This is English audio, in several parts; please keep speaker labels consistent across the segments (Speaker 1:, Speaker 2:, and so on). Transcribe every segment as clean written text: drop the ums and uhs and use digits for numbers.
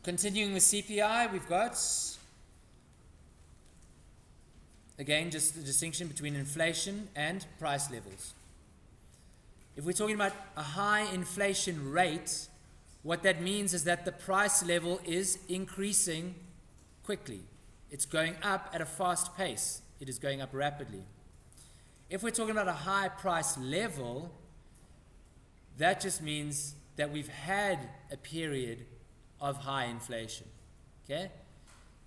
Speaker 1: Continuing with CPI, we've got, again, just the distinction between inflation and price levels. If we're talking about a high inflation rate, what that means is that the price level is increasing quickly. It's going up at a fast pace. It is going up rapidly. If we're talking about a high price level, that just means that we've had a period of high inflation. Okay?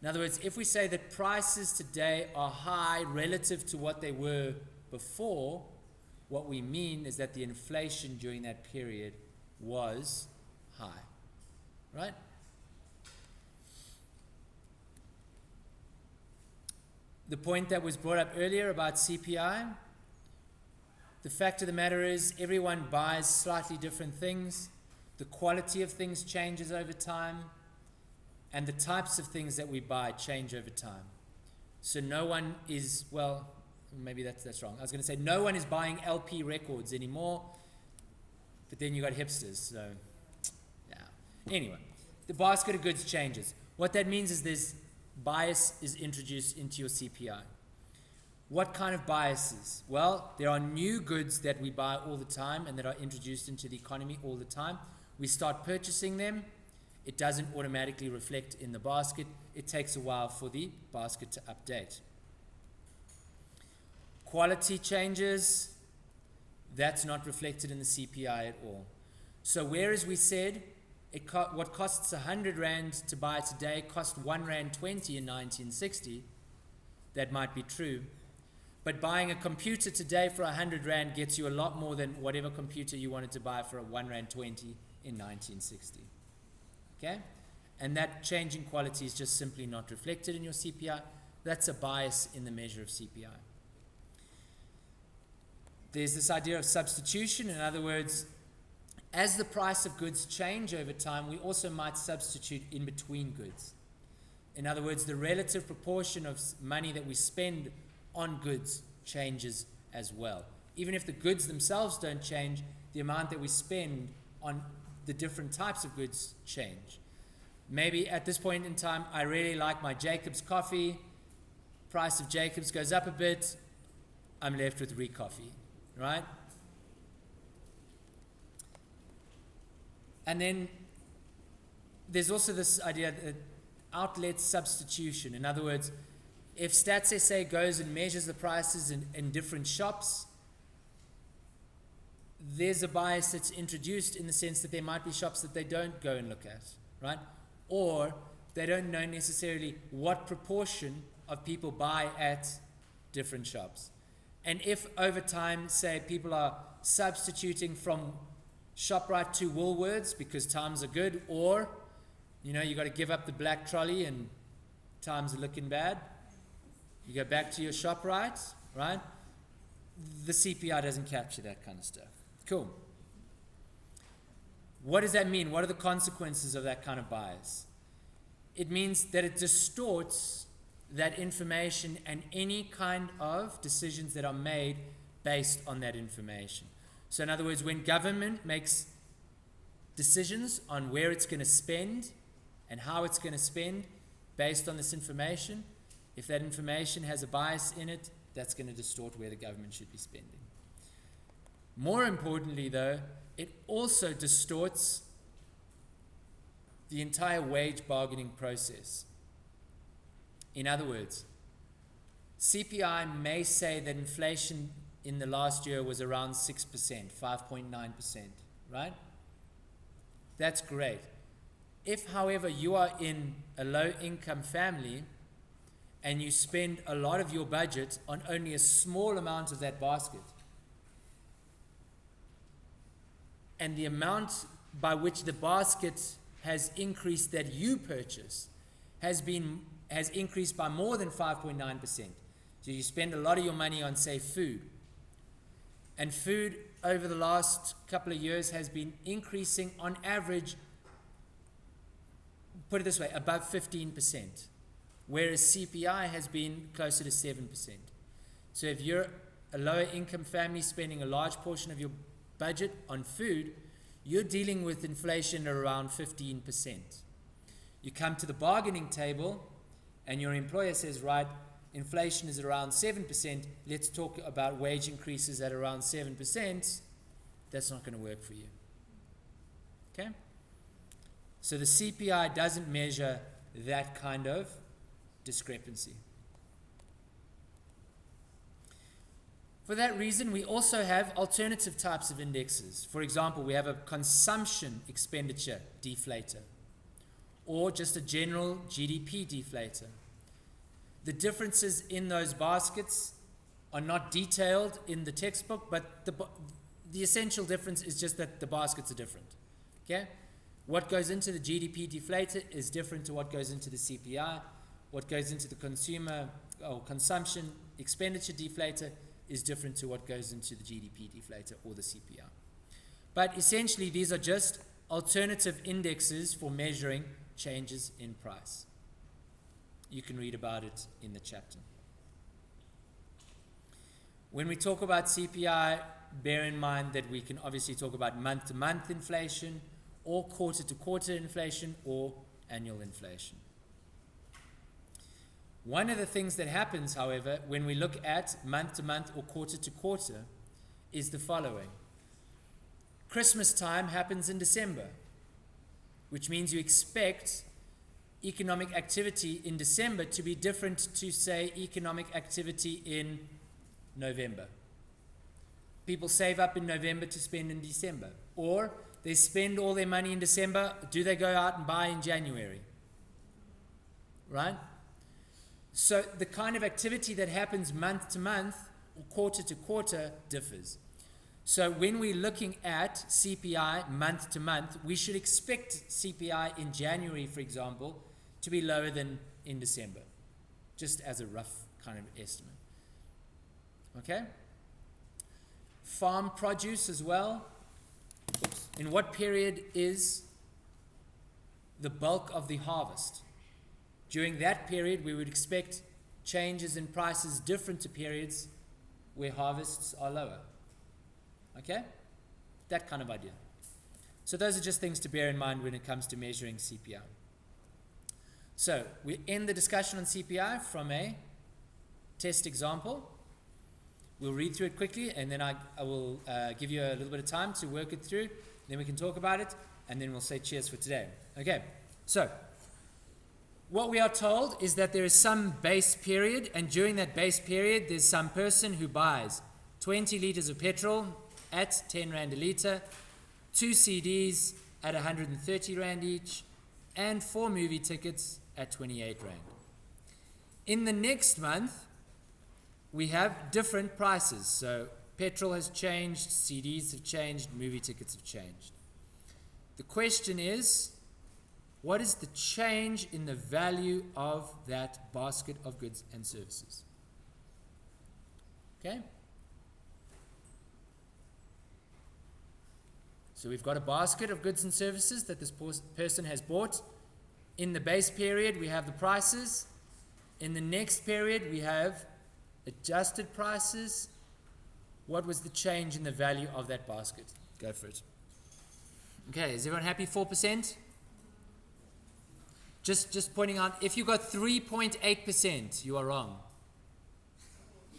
Speaker 1: In other words, if we say that prices today are high relative to what they were before, what we mean is that the inflation during that period was high. Right? The point that was brought up earlier about CPI, the fact of the matter is everyone buys slightly different things. The quality of things changes over time, and the types of things that we buy change over time. So no one is, well, maybe that's wrong. I was going to say no one is buying LP records anymore, but then you got hipsters, so yeah. Anyway, the basket of goods changes. What that means is there's bias is introduced into your CPI. What kind of biases? Well, there are new goods that we buy all the time and that are introduced into the economy all the time. We start purchasing them. It doesn't automatically reflect in the basket. It takes a while for the basket to update. Quality changes, that's not reflected in the CPI at all. So whereas we said what costs 100 Rand to buy today cost 1 Rand 20 in 1960, that might be true. But buying a computer today for 100 Rand gets you a lot more than whatever computer you wanted to buy for a 1 Rand 20 in 1960. Okay? And that change in quality is just simply not reflected in your CPI. That's a bias in the measure of CPI. There's this idea of substitution. In other words, as the price of goods change over time, we also might substitute in between goods. In other words, the relative proportion of money that we spend on goods changes as well. Even if the goods themselves don't change, the amount that we spend on the different types of goods change. Maybe at this point in time, I really like my Jacobs coffee. Price of Jacobs goes up a bit. I'm left with Recoffee, right? And then there's also this idea that outlet substitution. In other words, if Stats SA goes and measures the prices in different shops, there's a bias that's introduced in the sense that there might be shops that they don't go and look at, right? Or they don't know necessarily what proportion of people buy at different shops. And if over time, say, people are substituting from ShopRite to Woolworths because times are good, or, you know, you got to give up the black trolley and times are looking bad, you go back to your ShopRite, right? The CPI doesn't capture that kind of stuff. Cool. What does that mean? What are the consequences of that kind of bias? It means that it distorts that information and any kind of decisions that are made based on that information. So in other words, when government makes decisions on where it's going to spend and how it's going to spend based on this information, if that information has a bias in it, that's going to distort where the government should be spending. More importantly, though, it also distorts the entire wage bargaining process. In other words, CPI may say that inflation in the last year was around 6%, 5.9%, right? That's great. If, however, you are in a low-income family and you spend a lot of your budget on only a small amount of that basket, and the amount by which the basket has increased that you purchase has increased by more than 5.9%. So you spend a lot of your money on, say, food. And food over the last couple of years has been increasing on average, put it this way, above 15%, whereas CPI has been closer to 7%. So if you're a lower income family spending a large portion of your budget on food, you're dealing with inflation around 15%. You come to the bargaining table and your employer says, right, inflation is around 7%, let's talk about wage increases at around 7%, that's not going to work for you. Okay? So the CPI doesn't measure that kind of discrepancy. For that reason, we also have alternative types of indexes. For example, we have a consumption expenditure deflator, or just a general GDP deflator. The differences in those baskets are not detailed in the textbook, but the essential difference is just that the baskets are different. Okay? What goes into the GDP deflator is different to what goes into the CPI. What goes into the consumer or consumption expenditure deflator is different to what goes into the GDP deflator or the CPI. But essentially, these are just alternative indexes for measuring changes in price. You can read about it in the chapter. When we talk about CPI, bear in mind that we can obviously talk about month-to-month inflation, or quarter-to-quarter inflation, or annual inflation. One of the things that happens, however, when we look at month-to-month or quarter-to-quarter is the following. Christmas time happens in December, which means you expect economic activity in December to be different to, say, economic activity in November. People save up in November to spend in December. Or they spend all their money in December. Do they go out and buy in January? Right? So the kind of activity that happens month to month or quarter to quarter differs. So when we're looking at CPI month to month, we should expect CPI in January, for example, to be lower than in December, just as a rough kind of estimate. Okay? Farm produce as well. In what period is the bulk of the harvest? During that period, we would expect changes in prices different to periods where harvests are lower. Okay? That kind of idea. So those are just things to bear in mind when it comes to measuring CPI. So we end the discussion on CPI from a test example. We'll read through it quickly, and then I will give you a little bit of time to work it through. Then we can talk about it, and then we'll say cheers for today. Okay, so what we are told is that there is some base period, and during that base period, there's some person who buys 20 liters of petrol at 10 Rand a litre, 2 CDs at 130 Rand each, and 4 movie tickets at 28 Rand. In the next month, we have different prices. So petrol has changed, CDs have changed, movie tickets have changed. The question is, what is the change in the value of that basket of goods and services? Okay? So we've got a basket of goods and services that this person has bought. In the base period, we have the prices. In the next period, we have adjusted prices. What was the change in the value of that basket? Go for it. Okay, is everyone happy? 4%? Just pointing out, if you got 3.8%, you are wrong.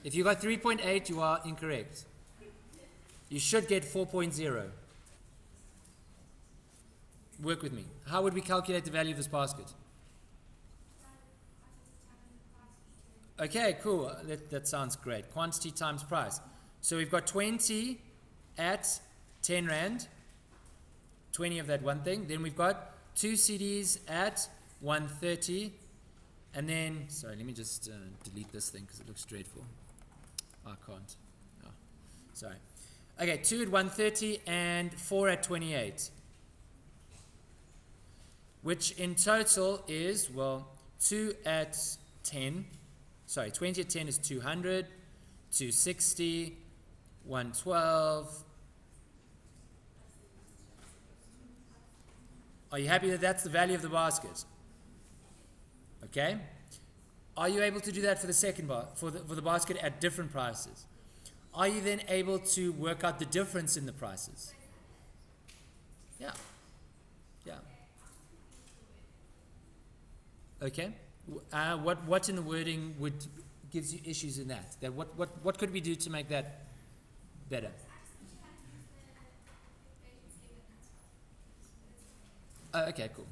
Speaker 1: If you got 3.8, you are incorrect. You should get 4.0. Work with me. How would we calculate the value of this basket? Okay, cool. That sounds great. Quantity times price. So we've got 20 at 10 Rand. 20 of that one thing. Then we've got 2 CDs at 130. And then, sorry, let me just delete this thing because it looks dreadful. I can't. Oh, sorry. Okay, 2 at 130 and 4 at 28. Which in total is, well, 2 at 10. Sorry, 20 at 10 is 200, 260, 112. Are you happy that that's the value of the basket? Okay. Are you able to do that for the second for the basket at different prices? Are you then able to work out the difference in the prices? Yeah. Yeah. Okay? What in the wording gives you issues in that? What could we do to make that better? Okay, cool.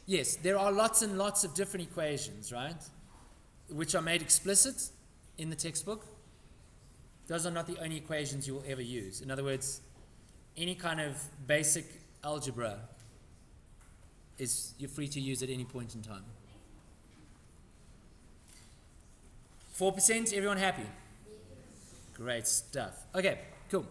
Speaker 1: Yes, there are lots and lots of different equations, right? Which are made explicit in the textbook. Those are not the only equations you will ever use. In other words, any kind of basic algebra you're free to use at any point in time. 4%, everyone happy? Great stuff. Okay, cool.